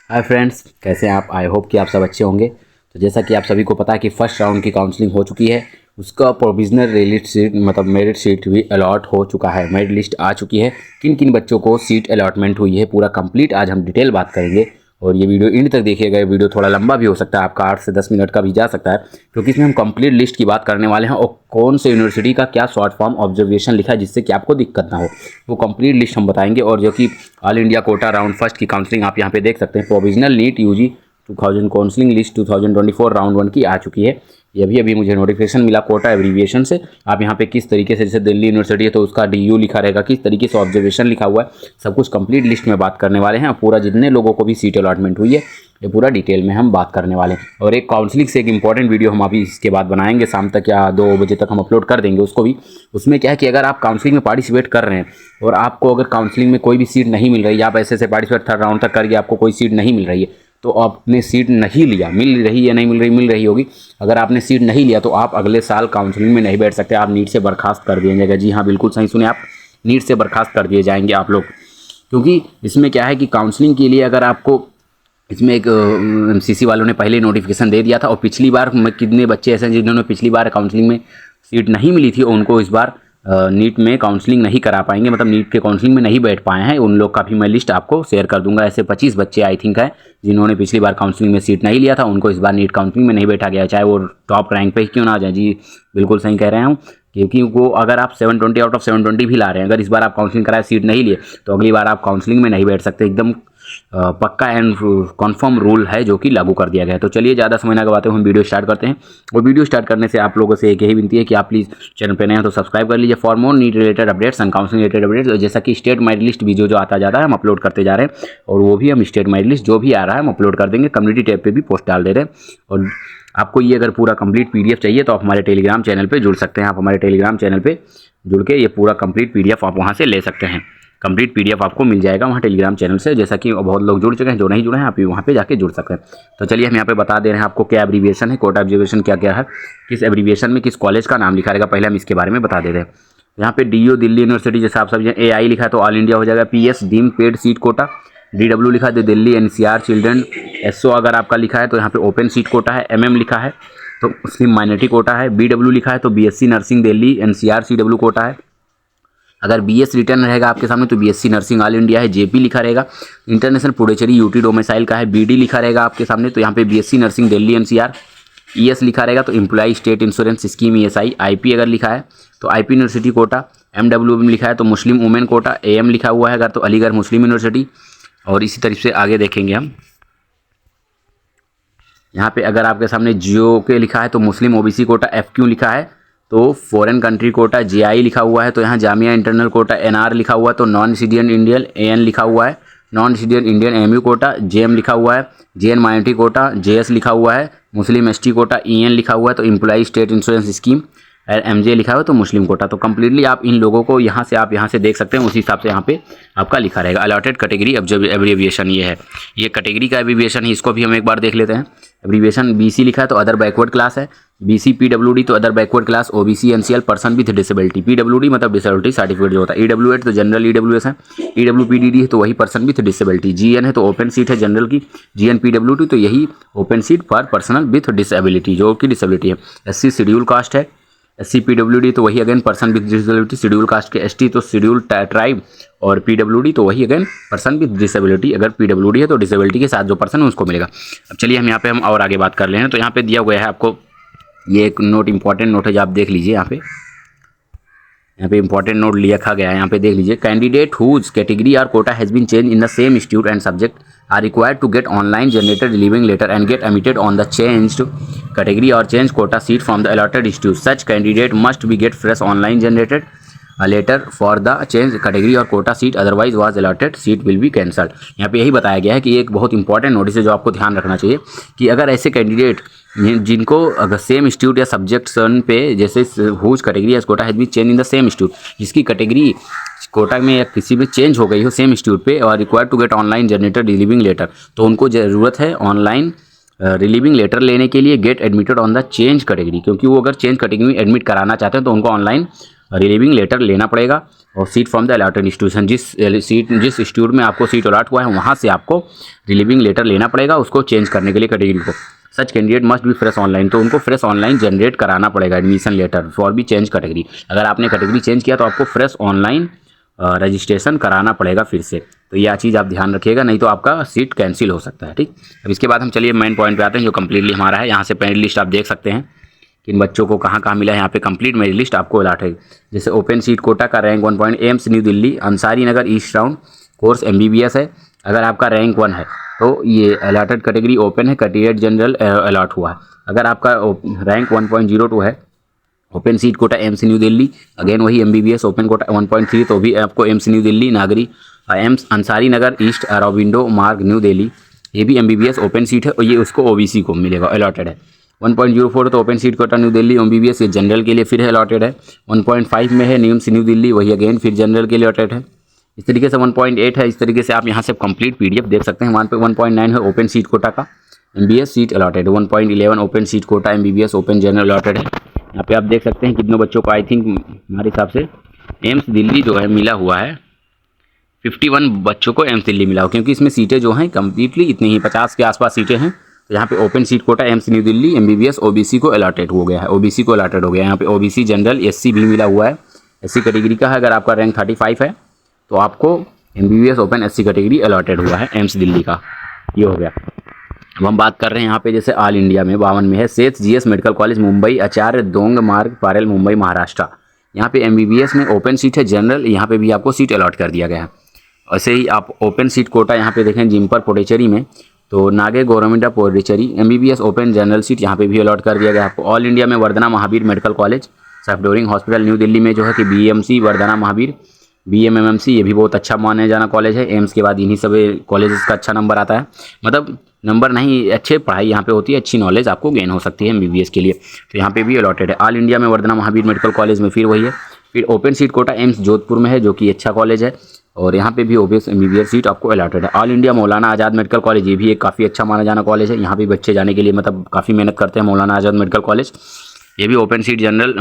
Hi friends, कैसे हैं आप? आई होप कि आप सब अच्छे होंगे। तो जैसा कि आप सभी को पता है कि फर्स्ट राउंड की काउंसलिंग हो चुकी है, उसका प्रोविजनल रिलीट सीट मतलब मेरिट सीट भी अलॉट हो चुका है। मेरिट लिस्ट आ चुकी है, किन किन बच्चों को सीट अलॉटमेंट हुई है पूरा कंप्लीट आज हम डिटेल बात करेंगे। और ये वीडियो एंड तक देखिएगा। ये वीडियो थोड़ा लंबा भी हो सकता है, आपका 8 से 10 मिनट का भी जा सकता है, क्योंकि इसमें हम कंप्लीट लिस्ट की बात करने वाले हैं और कौन से यूनिवर्सिटी का क्या शॉर्ट फॉर्म ऑब्जर्वेशन लिखा है जिससे कि आपको दिक्कत ना हो, वो कंप्लीट लिस्ट हम बताएंगे। और जो कि all India quota round first की काउंसलिंग आप यहाँ पे देख सकते हैं। Provisional NEET UG 2000 counselling list 2024 round 1 की आ चुकी है। ये अभी मुझे नोटिफिकेशन मिला कोटा एब्रीविएशन से। आप यहाँ पे किस तरीके से, जैसे दिल्ली यूनिवर्सिटी है तो उसका DU लिखा रहेगा, किस तरीके से ऑब्जर्वेशन लिखा हुआ है, सब कुछ कंप्लीट लिस्ट में बात करने वाले हैं। पूरा जितने लोगों को भी सीट अलॉटमेंट हुई है ये पूरा डिटेल में हम बात करने वाले हैं। और एक काउंसलिंग से एक इंपॉर्टेंट वीडियो हम अभी इसके बाद बनाएंगे, शाम तक या 2 बजे तक हम अपलोड कर देंगे उसको भी। उसमें क्या है कि अगर आप काउंसलिंग में पार्टिसिपेट कर रहे हैं और आपको अगर काउंसलिंग में कोई भी सीट नहीं मिल रही है, आप ऐसे पार्टिसिपेट 3rd राउंड तक करके आपको कोई सीट नहीं मिल रही है, तो आपने सीट नहीं लिया, मिल रही या नहीं मिल रही होगी, अगर आपने सीट नहीं लिया तो आप अगले साल काउंसलिंग में नहीं बैठ सकते। आप नीट से बर्खास्त कर दिए जाएगा। जी हाँ, बिल्कुल सही सुने आप, नीट से बर्खास्त कर दिए जाएंगे आप लोग। क्योंकि इसमें क्या है कि काउंसलिंग के लिए अगर आपको इसमें एक MCC वालों ने पहले नोटिफिकेशन दे दिया था, और पिछली बार कितने बच्चे ऐसे हैं जिन्होंने पिछली बार काउंसलिंग में सीट नहीं मिली थी, उनको इस बार नीट में काउंसलिंग नहीं करा पाएंगे, मतलब नीट के काउंसलिंग में नहीं बैठ पाए हैं। उन लोग का भी मैं लिस्ट आपको शेयर कर दूंगा। ऐसे 25 बच्चे आई थिंक है जिन्होंने पिछली बार काउंसलिंग में सीट नहीं लिया था, उनको इस बार नीट काउंसलिंग में नहीं बैठा गया, चाहे वो टॉप रैंक पे ही क्यों ना आ जाए। जी बिल्कुल सही कह रहे हैं हम, क्योंकि वो अगर आप 720 आउट ऑफ 720 भी ला रहे हैं, अगर इस बार आप काउंसलिंग कराए सीट नहीं लिए तो अगली बार आप काउंसलिंग में नहीं बैठ सकते। एकदम पक्का एंड कन्फर्म रूल है जो कि लागू कर दिया गया है। तो चलिए ज़्यादा समय ना गवाते हुए हम वीडियो स्टार्ट करते हैं। और वीडियो स्टार्ट करने से आप लोगों से एक ही विनती है कि आप प्लीज़ चैनल पर नए हैं तो सब्सक्राइब कर लीजिए for more NEET related updates and counselling related updates. जैसा कि स्टेट मेरिट लिस्ट भी जो आता जा रहा है हम अपलोड करते जा रहे हैं, और वो भी हम स्टेट मेरिट लिस्ट जो भी आ रहा है हम अपलोड कर देंगे। कम्युनिटी टैब पर भी पोस्ट डाल दे रहे हैं। और आपको ये अगर पूरा कंप्लीट PDF चाहिए तो आप हमारे टेलीग्राम चैनल पे जुड़ सकते हैं। आप हमारे टेलीग्राम चैनल पे जुड़ के ये पूरा कंप्लीट PDF आप वहाँ से ले सकते हैं। कंप्लीट PDF आपको मिल जाएगा वहाँ टेलीग्राम चैनल से। जैसा कि बहुत लोग जुड़ चुके हैं, जो नहीं जुड़े हैं आप भी वहाँ पे जाके जुड़ सकते हैं। तो चलिए हम यहाँ पे बता दे रहे हैं आपको क्या एब्रीविएशन है, कोटा एब्रीविएशन क्या क्या है, किस एब्रीविएशन में किस कॉलेज का नाम लिखा रहेगा, पहले हम इसके बारे में बता दे रहे हैं। यहाँ पे DU दिल्ली यूनिवर्सिटी, जैसे आप सब AI लिखा है तो ऑल इंडिया हो जाएगा। PS deemed paid seat quota. DW लिखा है तो दिल्ली NCR चिल्ड्रन। SO अगर आपका लिखा है तो यहाँ पे ओपन सीट कोटा है। MM लिखा है तो मुस्लिम माइनॉरिटी कोटा है। BW लिखा है तो BSc nursing Delhi NCR CW quota है। अगर BS रिटर्न रहेगा आपके सामने तो BSc नर्सिंग ऑल इंडिया है। JP लिखा रहेगा इंटरनेशनल पुडुचेरी UT डोमिसाइल का है। BD लिखा रहेगा आपके सामने तो यहाँ पे BSc nursing Delhi NCR। ES लिखा रहेगा तो employee state insurance scheme ESI। IP अगर लिखा है तो IP यूनिवर्सिटी कोटा। MWM लिखा है तो मुस्लिम वुमेन कोटा। AM लिखा हुआ है अगर तो अलीगढ़ मुस्लिम यूनिवर्सिटी। और इसी तरीके से आगे देखेंगे हम। यहाँ पे अगर आपके सामने GOK लिखा है तो मुस्लिम OBC कोटा। FQ लिखा है तो फॉरेन कंट्री कोटा। JI लिखा हुआ है तो यहाँ जामिया इंटरनल कोटा। NR लिखा हुआ है तो नॉन रेजिडेंट इंडियन। AN लिखा हुआ है non resident Indian MU quota. JM लिखा हुआ है JN माइनॉरिटी कोटा। JS लिखा हुआ है मुस्लिम ST कोटा। EN लिखा हुआ है तो एम्प्लॉई स्टेट इंश्योरेंस स्कीम। और MJ लिखा हुआ है तो मुस्लिम कोटा। तो कंप्लीटली आप इन लोगों को यहाँ से आप यहाँ से देख सकते हैं, उसी हिसाब से यहाँ पे आपका लिखा रहेगा। अलॉटेड कैटेगरी एब्रीविएशन ये है, ये कैटेगरी का एब्रीविएशन है, इसको भी हम एक बार देख लेते हैं। एब्रीविएशन BC लिखा है तो अदर बैकवर्ड क्लास है। BC PWD तो other backward class. OBC NCL person with disability. PWD मतलब डिसेबिलिटी सर्टिफिकेट जो होता है। EWH तो जनरल EWS है। EWPDD है तो वही पर्सन विथ डिसेबिलिटी। GN है तो ओपन सीट है जनरल की। GN PWD तो यही open seat for personal with disability जो कि डिसेबिलिटी है। SC शेड्यूल कास्ट है। SC PWD तो वही again person with disability schedule caste के। ST तो शेड्यूल ट्राइब। और PWD तो वही अगेन पर्सन विथ डिसेबिलिटी। अगर PWD है तो डिसेबिलिटी के साथ जो पर्सन है उसको मिलेगा। अब चलिए हम यहाँ पे हम और आगे बात कर ले हैं। तो यहाँ पे दिया हुआ है आपको ये एक नोट, इंपॉर्टेंट नोट है जो आप देख लीजिए। यहाँ पे इंपॉर्टेंट नोट लिखा गया है, यहाँ पे देख लीजिए। कैंडिडेट हुज कैटेगरी और quota has been change in the same institute and subject are required to get online generated relieving letter and get admitted on the changed category or change quota seat from the allotted institute. Such candidate must be get fresh online generated a letter for the change category or quota seat, otherwise was allotted seat will be cancelled. यहाँ पे यही बताया गया है कि एक बहुत important notice है जो आपको ध्यान रखना चाहिए कि अगर ऐसे कैंडिडेट जिनको अगर सेम इंस्टीट्यूट या सब्जेक्शन पे, जैसे whose category as quota has been change in the same institute, जिसकी कैटेगरी कोटा में या किसी में चेंज हो गई हो सेम इंस्टीट्यूट पे, और required to get online generated relieving letter, तो उनको ज़रूरत है ऑनलाइन रिलीविंग लेटर लेने के लिए gate admitted on the change category. क्योंकि वो अगर चेंज कैटेगरी में एडमिट कराना चाहते हैं तो उनको ऑनलाइन रिलीविंग लेटर लेना पड़ेगा और seat from the allotted institution, जिस इंस्टीट्यूट में आपको सीट अलॉट हुआ है वहाँ से आपको रिलीविंग लेटर लेना पड़ेगा उसको चेंज करने के लिए कैटेगरी को। Such candidate must be fresh online, तो उनको फ्रेश ऑनलाइन जनरेट कराना पड़ेगा admission letter for be change category. अगर आपने कैटेगरी चेंज किया तो आपको फ्रेश ऑनलाइन रजिस्ट्रेशन कराना पड़ेगा फिर से, तो यह चीज़ आप ध्यान रखिएगा, नहीं तो आपका सीट कैंसिल हो सकता है। ठीक, अब इसके बाद हम चलिए मेन पॉइंट पे आते हैं जो कम्प्लीटली हमारा है। यहाँ से मेरिट लिस्ट आप देख सकते हैं किन बच्चों को कहाँ कहाँ मिला है। यहाँ पे कंप्लीट मेरिट लिस्ट आपको अलॉट है। जैसे ओपन सीट कोटा का rank 1 point AIIMS new Delhi Ansari Nagar east town, course MBBS है। अगर आपका रैंक 1 है तो ये अलॉटेड कैटेगरी ओपन है, कैटेगरी जनरल अलॉट हुआ है। अगर आपका रैंक 1.02 है open seat quota AIIMS new Delhi, again वही MBBS ओपन कोटा 1.3 तो भी आपको AIIMS new Delhi Nagari AIIMS Ansari Nagar east Aurobindo मार्ग न्यू दिल्ली, ये भी MBBS ओपन सीट है और ये उसको OBC को मिलेगा, अलॉटेड है। 1.04 तो open seat quota new Delhi MBBS ये जनरल के लिए फिर है अलॉटेड है। 1.5 में है निम्स न्यू दिल्ली, वही अगेन फिर जनरल के लिए अलॉटेड है। इस तरीके से 1.8 है। इस तरीके से आप यहाँ से कंप्लीट PDF देख सकते हैं। वहाँ पे 1.9 है ओपन सीट कोटा का MBS seat allotted, 1.11 open seat quota MBBS open general allotted है। यहाँ पे आप देख सकते हैं कितने बच्चों को आई थिंक हमारे हिसाब से एम्स दिल्ली जो है मिला हुआ है, 51 बच्चों को एम्स दिल्ली मिला हो, क्योंकि इसमें सीटें जो हैं कम्प्लीटली इतनी ही 50 के आसपास सीटें हैं। तो यहाँ पे open seat quota AIIMS new Delhi MBBS OBC को अलॉटेड हो गया है, OBC को अलॉटेड हो गया है। यहाँ पे OBC जनरल SC भी मिला हुआ है, SC कैटेगरी का है। अगर आपका रैंक 35 है तो आपको MBBS open SC category allotted हुआ है एम्स दिल्ली का, ये हो गया। अब हम बात कर रहे हैं यहाँ पे जैसे ऑल इंडिया में 52 में है सेठ GS मेडिकल कॉलेज मुंबई आचार्य दोंग मार्ग पारेल मुंबई महाराष्ट्र। यहाँ पे MBBS में ओपन सीट है जनरल, यहाँ पे भी आपको सीट अलॉट कर दिया गया है। ऐसे ही आप ओपन सीट कोटा यहाँ पे देखें जिम्पर पोडेचेरी में तो नागे government of Puducherry MBBS open general seat यहाँ पे भी अलॉट कर दिया गया आपको। ऑल इंडिया में Vardhman Mahavir medical college Safdarjung hospital new Delhi में जो है कि BMC वर्धना महावीर BMMC ये भी बहुत अच्छा माने जाना कॉलेज है। एम्स के बाद इन्हीं सब कॉलेजेस का अच्छा नंबर आता है, मतलब नंबर नहीं अच्छे पढ़ाई यहाँ पे होती है, अच्छी नॉलेज आपको गेन हो सकती है MBBS के लिए, तो यहाँ पे भी अलॉटेड है। ऑल इंडिया में वर्धना महावीर मेडिकल कॉलेज में फिर वही है। फिर open seat quota AIIMS Jodhpur में है जो कि अच्छा कॉलेज है और यहाँ पे भी MBBS सीट आपको अलॉटेड है। ऑल इंडिया मौलाना आज़ाद मेडिकल कॉलेज ये भी एक काफ़ी अच्छा माना जाना कॉलेज है, यहाँ पे बच्चे जाने के लिए मतलब काफ़ी मेहनत करते हैं। मौलाना आज़ाद मेडिकल कॉलेज ये भी open seat general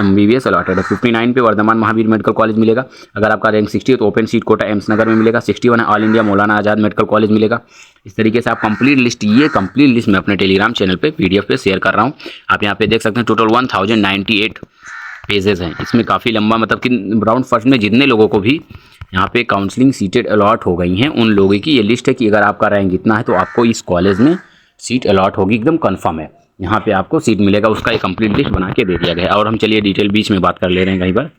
MBBS allotted है। 59 पे वर्धमान महावीर मेडिकल कॉलेज मिलेगा। अगर आपका रैंक 60 है तो ओपन सीट कोटा एम्स नगर में मिलेगा। 61 है ऑल इंडिया मौलाना आज़ाद मेडिकल कॉलेज मिलेगा। इस तरीके से आप कंप्लीट लिस्ट, ये कंप्लीट लिस्ट मैं अपने टेलीग्राम चैनल पे PDF पे शेयर कर रहा हूँ। आप यहाँ पे देख सकते हैं टोटल 1098 पेजेस हैं। इसमें काफ़ी लंबा, मतलब कि राउंड फर्स्ट में जितने लोगों को भी यहाँ पे काउंसलिंग सीटेड अलॉट हो गई हैं उन लोगों की ये लिस्ट है कि अगर आपका रैंक इतना है तो आपको इस कॉलेज में सीट अलॉट होगी, एकदम कन्फर्म है, यहाँ पे आपको सीट मिलेगा। उसका एक कंप्लीट लिस्ट बना के दे दिया गया है। और हम चलिए डिटेल बीच में बात कर ले रहे हैं कहीं पर,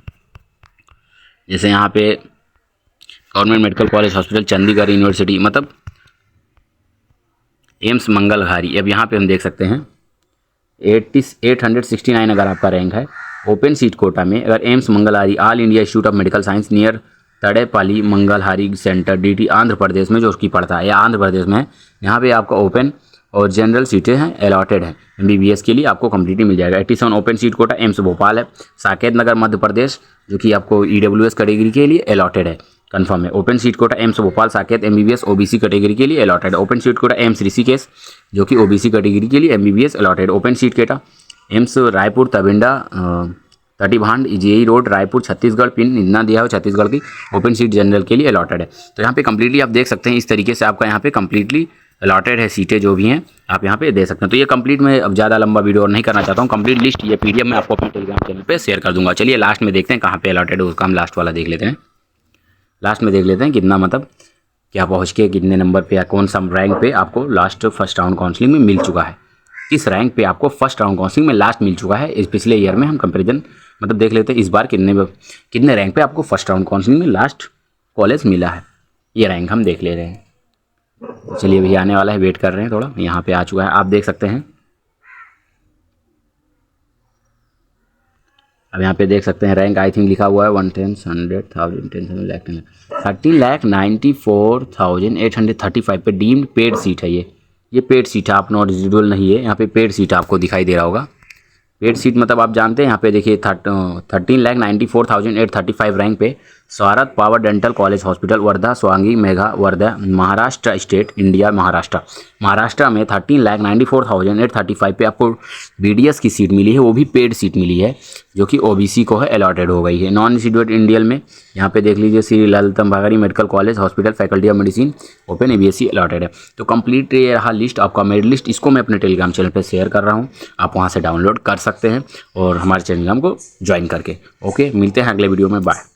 जैसे यहाँ पे government medical college hospital Chandigarh university, मतलब एम्स मंगलहारी। अब यहाँ पे हम देख सकते हैं 869 अगर आपका रैंक है ओपन सीट कोटा में, अगर AIIMS Mangalagiri all India institute of medical science near Tadepalli Mangalagiri centre DT Andhra Pradesh में जो उसकी पड़ता है या आंध्र प्रदेश में है, यहाँ पे आपका ओपन और जनरल सीटें हैं अलॉटेड है। MBBS के लिए आपको कंप्लीटली मिल जाएगा। 87 open seat quota AIIMS Bhopal है। साकेत नगर मध्य प्रदेश जो कि आपको EWS कैटेगरी के लिए अलॉटेड है, कंफर्म है। Open seat quota AIIMS Bhopal Saket MBBS OBC category के लिए अलॉटेड है। Open seat quota AIIMS Rishikesh जो कि OBC कैटेगरी के लिए MBBS allotted. Open seat quota AIIMS Raipur तबिंडा तटीभांड JE road Raipur Chhattisgarh, pin इतना दिया हो छत्तीसगढ़ की, ओपन सीट जनरल के लिए अलॉटेड है। तो यहाँ पे कंप्लीटली आप देख सकते हैं इस तरीके से आपका यहाँ पे कंप्लीटली अलॉटेड है सीटें जो भी हैं आप यहाँ पे दे सकते हैं। तो ये कंप्लीट मैं अब ज़्यादा लंबा वीडियो और नहीं करना चाहता हूँ, कंप्लीट लिस्ट ये PDF मैं आपको अपने टेलीग्राम चैनल पे शेयर कर दूंगा। चलिए लास्ट में देखते हैं कहाँ पे अलॉटेड है, उसका हम लास्ट वाला देख लेते हैं। लास्ट में देख लेते हैं कितना, मतलब क्या पहुँच के कितने नंबर पे या कौन सा रैंक पे आपको लास्ट फर्स्ट राउंड काउंसलिंग में मिल चुका है, किस रैंक पे आपको फर्स्ट राउंड काउंसलिंग में लास्ट मिल चुका है। इस पिछले ईयर में हम कंपेरिजन मतलब देख लेते हैं इस बार कितने रैंक पे आपको फर्स्ट राउंड काउंसलिंग में लास्ट कॉलेज मिला है, ये रैंक हम देख ले रहे हैं। तो चलिए भैया आने वाला है, वेट कर रहे हैं थोड़ा, यहाँ पे आ चुका है आप देख सकते हैं। अब यहाँ पे देख सकते हैं रैंक आई थिंक लिखा हुआ है 13,94,835 पे डीम्ड पेड सीट है। ये पेड सीट है, आप नॉट रिजिडुअल नहीं है, यहाँ पे पेड सीट आपको दिखाई दे रहा होगा। पेड सीट मतलब आप जानते हैं यहाँ पे देखिए 13,94,835 रैंक पे Sharad Pawar dental college hospital Wardha Sawangi Meghe Wardha Maharashtra state India Maharashtra में 13,94,835 पे आपको BDS की सीट मिली है, वो भी पेड सीट मिली है जो कि OBC को है अलॉटेड हो गई है। नॉन इंस्टीट्यूट इंडियल में यहाँ पे देख लीजिए श्री ललितम भागरी medical college hospital faculty of medicine open ABSC allotted है। तो कंप्लीट ये रहा लिस्ट आपका मेरिट लिस्ट, इसको मैं अपने टेलीग्राम चैनल पे शेयर कर रहा हूँ, आप वहाँ से डाउनलोड कर सकते हैं और हमारे टेलीग्राम को ज्वाइन करके। ओके, मिलते हैं अगले वीडियो में, बाय।